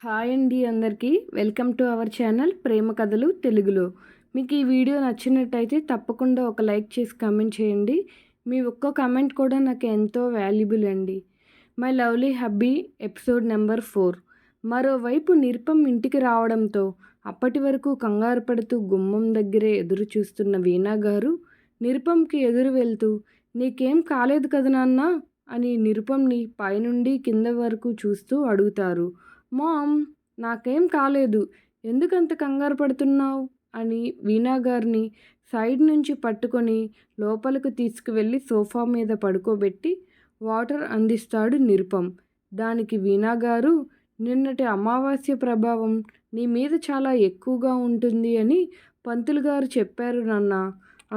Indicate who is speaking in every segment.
Speaker 1: Hi అండి అందరికీ welcome to our channel ప్రేమ కథలు తెలుగులో. మీకు ఈ వీడియో నచ్చినట్టయితే తప్పకుండా ఒక లైక్ చేసి కామెంట్ చేయండి. మీ ఒక్క కామెంట్ కూడా నాకు ఎంతో వాల్యుబుల్ అండి. My lovely hubby episode number 4. మరోవైపు నిరుపం ఇంటికి రావడంతో అప్పటి వరకు కంగారు పడుతూ గుమ్మం దగ్గరే ఎదురు చూస్తున్న వీణా గారు నిరుపంకి ఎదురు వెళ్తూ నీకేం కాలేదు కదా నాన్న అని నిరుపంని పైనుండి కింద వరకు చూస్తూ అడుగుతారు. మామ్, నాకేం కాలేదు, ఎందుకంత కంగారు పడుతున్నావు అని వీణా గారిని సైడ్ నుంచి పట్టుకొని లోపలికి తీసుకువెళ్ళి సోఫా మీద పడుకోబెట్టి వాటర్ అందిస్తాడు నిరుపం. దానికి వీణా గారు నిన్నటి అమావాస్య ప్రభావం నీ మీద చాలా ఎక్కువగా ఉంటుంది అని పంతులు గారు చెప్పారు నాన్న,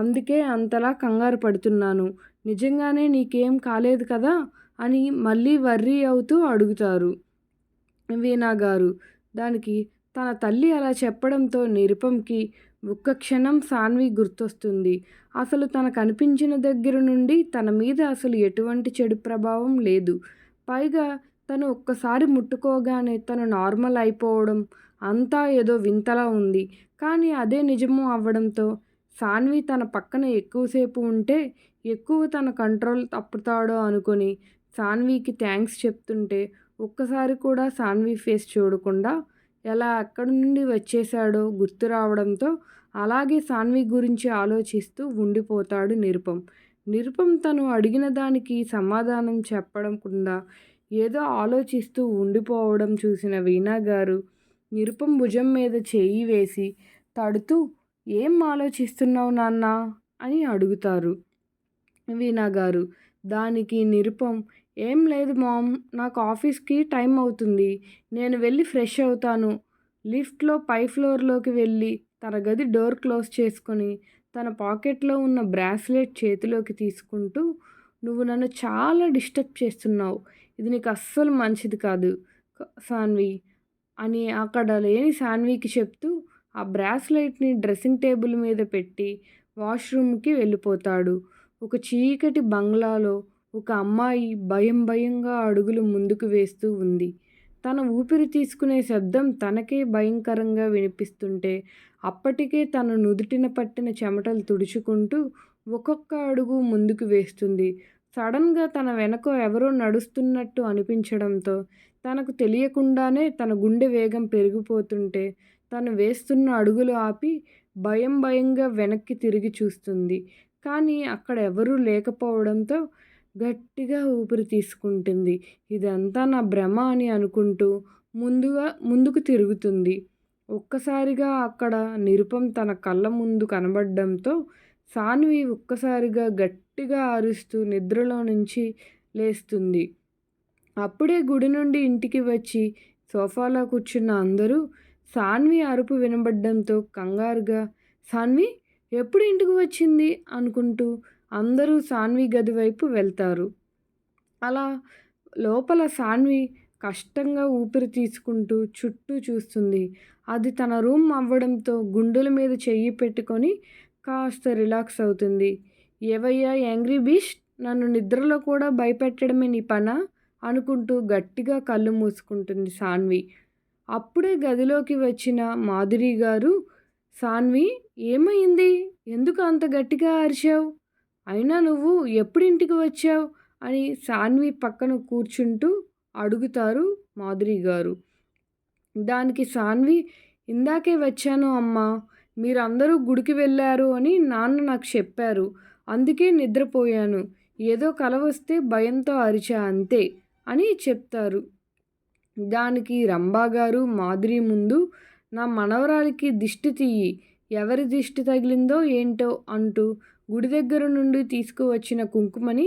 Speaker 1: అందుకే అంతలా కంగారు పడుతున్నాను, నిజంగానే నీకేం కాలేదు కదా అని మళ్ళీ వర్రీ అవుతూ అడుగుతారు వీణా గారు. దానికి తన తల్లి అలా చెప్పడంతో నిరుపంకి ఒక్క క్షణం సాన్వి గుర్తొస్తుంది. అసలు తనకు అనిపించిన దగ్గర నుండి తన మీద అసలు ఎటువంటి చెడు ప్రభావం లేదు. పైగా తను ఒక్కసారి ముట్టుకోగానే తను నార్మల్ అయిపోవడం అంతా ఏదో వింతలా ఉంది. కానీ అదే నిజము అవ్వడంతో సాన్వి తన పక్కన ఎక్కువసేపు ఉంటే ఎక్కువ తన కంట్రోల్ తప్పుతాడో అనుకొని సాన్వికి థ్యాంక్స్ చెప్తుంటే ఒక్కసారి కూడా సాన్వి ఫేస్ చూడకుండా ఎలా అక్కడి నుండి వచ్చేశాడో గుర్తు రావడంతో అలాగే సాన్వి గురించి ఆలోచిస్తూ ఉండిపోతాడు నిరుపం. నిరుపం తను అడిగిన దానికి సమాధానం చెప్పకుండా ఏదో ఆలోచిస్తూ ఉండిపోవడం చూసిన వీణా గారు నిరుపం భుజం మీద చేయి వేసి తడుతూ ఏం ఆలోచిస్తున్నావు నాన్న అని అడుగుతారు వీణా గారు. దానికి నిరుపం ఏం లేదు మామ్, నాకు ఆఫీస్కి టైం అవుతుంది, నేను వెళ్ళి ఫ్రెష్ అవుతాను. లిఫ్ట్లో పై ఫ్లోర్లోకి వెళ్ళి తన గది డోర్ క్లోజ్ చేసుకొని తన పాకెట్లో ఉన్న బ్రాస్లెట్ చేతిలోకి తీసుకుంటూ నువ్వు నన్ను చాలా డిస్టర్బ్ చేస్తున్నావు, ఇది నీకు అస్సలు మంచిది కాదు సాన్వి అని అక్కడ లేని సాన్వికి చెప్తూ ఆ బ్రాస్లెట్ని డ్రెస్సింగ్ టేబుల్ మీద పెట్టి వాష్రూమ్కి వెళ్ళిపోతాడు. ఒక చీకటి బంగ్లాలో ఒక అమ్మాయి భయం భయంగా అడుగులు ముందుకు వేస్తూ ఉంది. తన ఊపిరి తీసుకునే శబ్దం తనకే భయంకరంగా వినిపిస్తుంటే అప్పటికే తన నుదుటిన పట్టిన చెమటలు తుడుచుకుంటూ ఒక్కొక్క అడుగు ముందుకు వేస్తుంది. సడన్గా తన వెనక ఎవరో నడుస్తున్నట్టు అనిపించడంతో తనకు తెలియకుండానే తన గుండె వేగం పెరిగిపోతుంటే తను వేస్తున్న అడుగులు ఆపి భయంగా వెనక్కి తిరిగి చూస్తుంది. కానీ అక్కడ ఎవరూ లేకపోవడంతో గట్టిగా ఊపిరి తీసుకుంటుంది. ఇదంతా నా భ్రమ అని అనుకుంటూ ముందుకు తిరుగుతుంది. ఒక్కసారిగా అక్కడ నిరుపం తన కళ్ళ ముందు కనబడడంతో సాన్వి ఒక్కసారిగా గట్టిగా అరుస్తూ నిద్రలో నుంచి లేస్తుంది. అప్పుడే గుడి నుండి ఇంటికి వచ్చి సోఫాలో కూర్చున్న అందరూ సాన్వి అరుపు వినబడ్డంతో కంగారుగా సాన్వి ఎప్పుడు ఇంటికి వచ్చింది అనుకుంటూ అందరూ సాన్వి గది వైపు వెళ్తారు. అలా లోపల సాన్వి కష్టంగా ఊపిరి తీసుకుంటూ చుట్టూ చూస్తుంది. అది తన రూమ్ అవ్వడంతో గుండెల మీద చెయ్యి పెట్టుకొని కాస్త రిలాక్స్ అవుతుంది. ఏవయ్యా యాంగ్రీ బీస్ట్, నన్ను నిద్రలో కూడా భయపెట్టడమే నీ పనా అనుకుంటూ గట్టిగా కళ్ళు మూసుకుంటుంది సాన్వి. అప్పుడే గదిలోకి వచ్చిన మాధురి గారు సాన్వి ఏమైంది, ఎందుకు అంత గట్టిగా అరిచావు, అయినా నువ్వు ఎప్పుడు ఇంటికి వచ్చావు అని సాన్వి పక్కన కూర్చుంటూ అడుగుతారు మాధురి గారు. దానికి సాన్వి ఇందాకే వచ్చాను అమ్మా, మీరందరూ గుడికి వెళ్ళారు అని నాన్న నాకు చెప్పారు, అందుకే నిద్రపోయాను, ఏదో కల వస్తే భయంతో అరిచా అంతే అని చెప్తారు. దానికి రంభాగారు మాధురి ముందు నా మనవరాలికి దిష్టి తీయి, ఎవరి దిష్టి తగిలిందో ఏంటో అంటూ గుడి దగ్గర నుండి తీసుకువచ్చిన కుంకుమని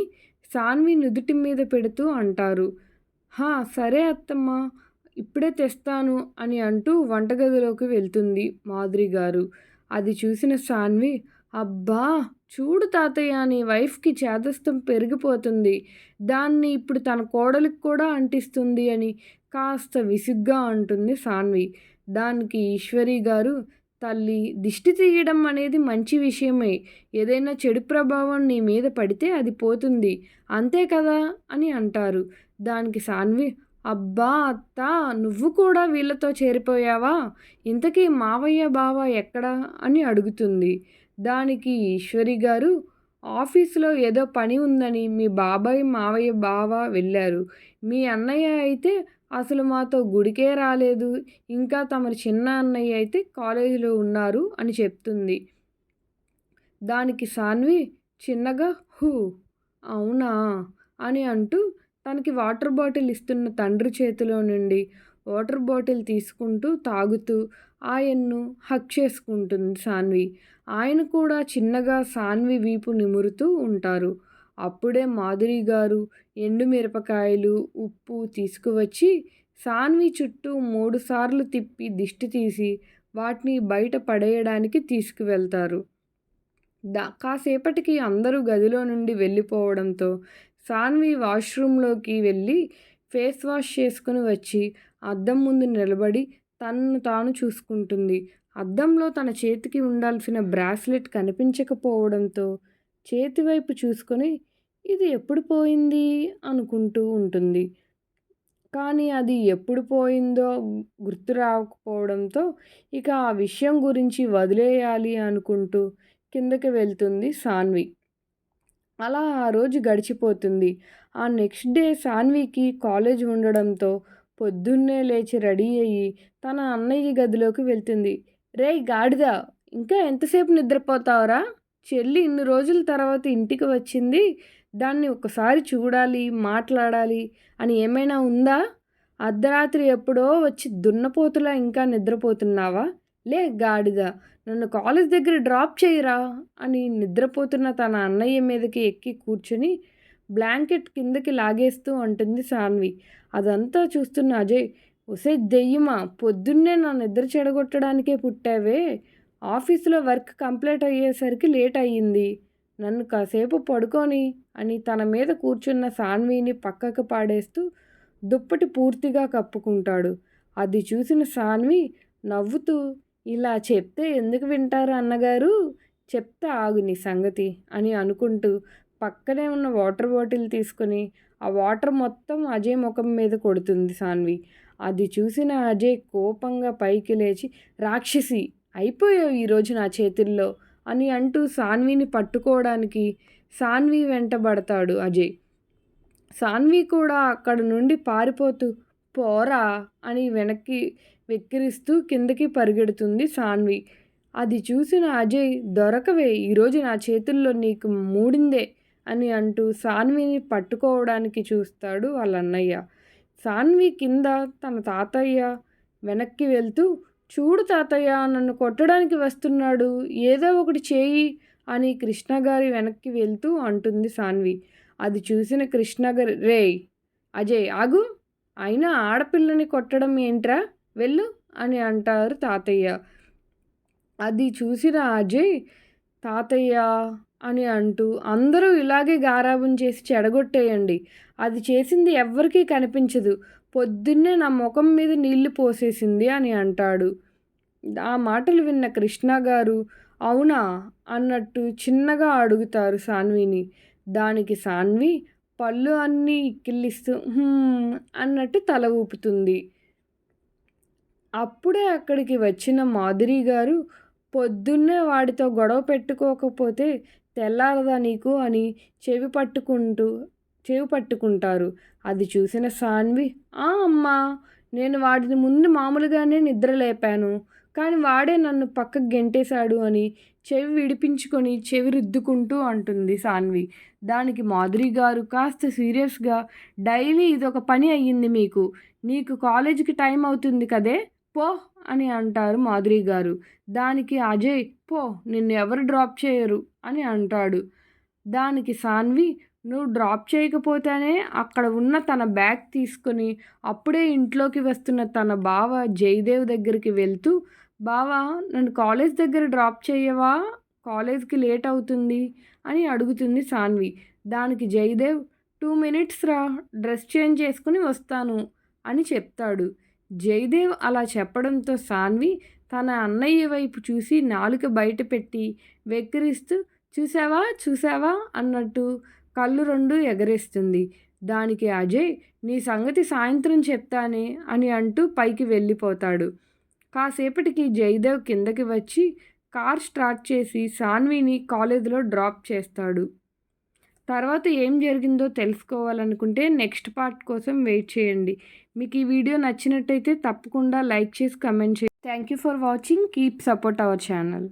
Speaker 1: సాన్వి నుదుటి మీద పెడుతూ అంటారు. హా సరే అత్తమ్మ, ఇప్పుడే తెస్తాను అని అంటూ వంటగదిలోకి వెళ్తుంది మాధురి గారు. అది చూసిన సాన్వి అబ్బా చూడు తాతయ్య, నీ వైఫ్కి చేదస్తం పెరిగిపోతుంది, దాన్ని ఇప్పుడు తన కోడలికి కూడా అంటిస్తుంది అని కాస్త విసుగ్గా అంటుంది సాన్వి. దానికి ఈశ్వరి గారు తల్లి, దిష్టి తీయడం అనేది మంచి విషయమే, ఏదైనా చెడు ప్రభావం నీ మీద పడితే అది పోతుంది అంతే కదా అని అంటారు. దానికి సాన్వి అబ్బా అత్త, నువ్వు కూడా వీళ్ళతో చేరిపోయావా? ఇంతకీ మావయ్య బావ ఎక్కడా అని అడుగుతుంది. దానికి ఈశ్వరి గారు, ఆఫీసులో ఏదో పని ఉందని మీ బాబాయ్ మావయ్య బావ వెళ్ళారు. మీ అన్నయ్య అయితే అసలు మాతో గుడికే రాలేదు. ఇంకా తమరి చిన్న అన్నయ్య అయితే కాలేజీలో ఉన్నారు అని చెప్తుంది. దానికి సాన్వి చిన్నగా హూ అవునా అని అంటూ తనకి వాటర్ బాటిల్ ఇస్తున్న తండ్రి చేతిలో నుండి వాటర్ బాటిల్ తీసుకుంటూ తాగుతూ ఆయన్ను హగ్ చేసుకుంటుంది సాన్వి. ఆయన కూడా చిన్నగా సాన్వి వీపు నిమురుతూ ఉంటారు. అప్పుడే మాధురి గారు ఎండుమిరపకాయలు ఉప్పు తీసుకువచ్చి సాన్వి చుట్టూ 3 సార్లు తిప్పి దిష్టి తీసి వాటిని బయట పడేయడానికి తీసుకువెళ్తారు. కాసేపటికి అందరూ గదిలో నుండి వెళ్ళిపోవడంతో సాన్వి వాష్రూమ్లోకి వెళ్ళి ఫేస్ వాష్ చేసుకుని వచ్చి అద్దం ముందు నిలబడి తనను తాను చూసుకుంటుంది. అద్దంలో తన చేతికి ఉండాల్సిన బ్రాస్లెట్ కనిపించకపోవడంతో చేతివైపు చూసుకొని ఇది ఎప్పుడు పోయింది అనుకుంటూ ఉంటుంది. కానీ అది ఎప్పుడు పోయిందో గుర్తు రాకపోవడంతో ఇక ఆ విషయం గురించి వదిలేయాలి అనుకుంటూ కిందకి వెళ్తుంది సాన్వి. అలా ఆ రోజు గడిచిపోతుంది. ఆ నెక్స్ట్ డే సాన్వికి కాలేజ్ ఉండడంతో పొద్దున్నే లేచి రెడీ అయ్యి తన అన్నయ్య గదిలోకి వెళ్తుంది. రేయ్ గాడిద, ఇంకా ఎంతసేపు నిద్రపోతావురా? చెల్లి ఇన్ని రోజుల తర్వాత ఇంటికి వచ్చింది. దాన్ని ఒకసారి చూడాలి, మాట్లాడాలి అని ఏమైనా ఉందా? అర్ధరాత్రి ఎప్పుడో వచ్చి దున్నపోతులా ఇంకా నిద్రపోతున్నావా? లే గాడిద, నన్ను కాలేజ్ దగ్గర డ్రాప్ చేయరా అని నిద్రపోతున్న తన అన్నయ్య మీదకి ఎక్కి కూర్చొని బ్లాంకెట్ కిందకి లాగేస్తూ అంటుంది సాన్వి. అదంతా చూస్తున్న అజయ్, ఒసే దెయ్యమా, పొద్దున్నే నా నిద్ర చెడగొట్టడానికే పుట్టావే. ఆఫీసులో వర్క్ కంప్లీట్ అయ్యేసరికి లేట్ అయ్యింది. నన్ను కాసేపు పడుకొని అని తన మీద కూర్చున్న సాన్విని పక్కకు పాడేస్తూ దుప్పటి పూర్తిగా కప్పుకుంటాడు. అది చూసిన సాన్వి నవ్వుతూ, ఇలా చెప్తే ఎందుకు వింటారు అన్నగారు? చెప్తా ఆగు నీ సంగతి అని అనుకుంటూ పక్కనే ఉన్న వాటర్ బాటిల్ తీసుకొని ఆ వాటర్ మొత్తం అజయ్ ముఖం మీద కొడుతుంది సాన్వి. అది చూసిన అజయ్ కోపంగా పైకి లేచి, రాక్షసి, అయిపోయావు ఈరోజు నా చేతుల్లో అని అంటూ సాన్విని పట్టుకోవడానికి సాన్వి వెంటబడతాడు అజయ్. సాన్వి కూడా అక్కడ నుండి పారిపోతూ పోరా అని వెనక్కి వెక్కిరిస్తూ కిందకి పరిగెడుతుంది సాన్వి. అది చూసిన అజయ్, దొరకవే, ఈరోజు నా చేతుల్లో నీకు మూడిందే అని అంటూ సాన్విని పట్టుకోవడానికి చూస్తాడు వాళ్ళ అన్నయ్య. సాన్వి కింద తన తాతయ్య వెనక్కి వెళ్తూ, చూడు తాతయ్య, నన్ను కొట్టడానికి వస్తున్నాడు, ఏదో ఒకటి చేయి అని కృష్ణగారి వెనక్కి వెళ్తూ అంటుంది సాన్వి. అది చూసిన కృష్ణగారు, రేయ్ అజయ్ ఆగు, అయినా ఆడపిల్లని కొట్టడం ఏంట్రా, వెళ్ళు అని అంటారు తాతయ్య. అది చూసిన అజయ్, తాతయ్య అని అంటూ, అందరూ ఇలాగే గారాబం చేసి చెడగొట్టేయండి, అది చేసింది ఎవ్వరికీ కనిపించదు, పొద్దున్నే నా ముఖం మీద నీళ్లు పోసేసింది అని అంటాడు. ఆ మాటలు విన్న కృష్ణ గారు అవునా అన్నట్టు చిన్నగా అడుగుతారు సాన్విని. దానికి సాన్వి పళ్ళు అన్నీ ఇక్కిలిస్తూ అన్నట్టు తల ఊపుతుంది. అప్పుడే అక్కడికి వచ్చిన మాధురి గారు, పొద్దున్నే వాడితో గొడవ పెట్టుకోకపోతే తెల్లారదా నీకు అని చెవి పట్టుకుంటారు. అది చూసిన సాన్వి, అమ్మా, నేను వాడిని ముందు మామూలుగానే నిద్ర లేపాను, కానీ వాడే నన్ను పక్కకు గెంటేశాడు అని చెవి విడిపించుకొని చెవి రుద్దుకుంటూ అంటుంది సాన్వి. దానికి మాధురి గారు కాస్త సీరియస్గా, డైలీ ఇదొక పని అయ్యింది మీకు, నీకు కాలేజీకి టైం అవుతుంది కదే, పో అని అంటారు మాధురి గారు. దానికి అజయ్, పో, నిన్ను ఎవరు డ్రాప్ చేయరు అని అంటాడు. దానికి సాన్వి, నువ్వు డ్రాప్ చేయకపోతేనే అక్కడ ఉన్న తన బ్యాగ్ తీసుకొని అప్పుడే ఇంట్లోకి వస్తున్న తన బావ జయదేవ్ దగ్గరికి వెళ్తూ, బావా, నన్ను కాలేజ్ దగ్గర డ్రాప్ చేయవా, కాలేజ్కి లేట్ అవుతుంది అని అడుగుతుంది సాన్వి. దానికి జయదేవ్, 2 minutes రా, డ్రెస్ చేంజ్ చేసుకుని వస్తాను అని చెప్తాడు. జయదేవ్ అలా చెప్పడంతో సాన్వి తన అన్నయ్య వైపు చూసి నాలుక బయట పెట్టి వెక్కిరిస్తూ, చూసావా చూసావా అన్నట్టు కళ్ళు రెండు ఎగరేస్తుంది. దానికి అజయ్ నీ సంగతి సాయంత్రం చెప్తానే అని అంటూ పైకి వెళ్ళిపోతాడు. కాసేపటికి జయదేవ్ కిందకి వచ్చి కార్ స్టార్ట్ చేసి సాన్విని కాలేజీలో డ్రాప్ చేస్తాడు. తర్వాత ఏం జరిగిందో తెలుసుకోవాలనుకుంటే నెక్స్ట్ పార్ట్ కోసం వెయిట్ చేయండి. మీకు ఈ వీడియో నచ్చినట్టయితే తప్పకుండా లైక్ చేసి కమెంట్ చేయండి. Thank you for watching. Keep support our channel.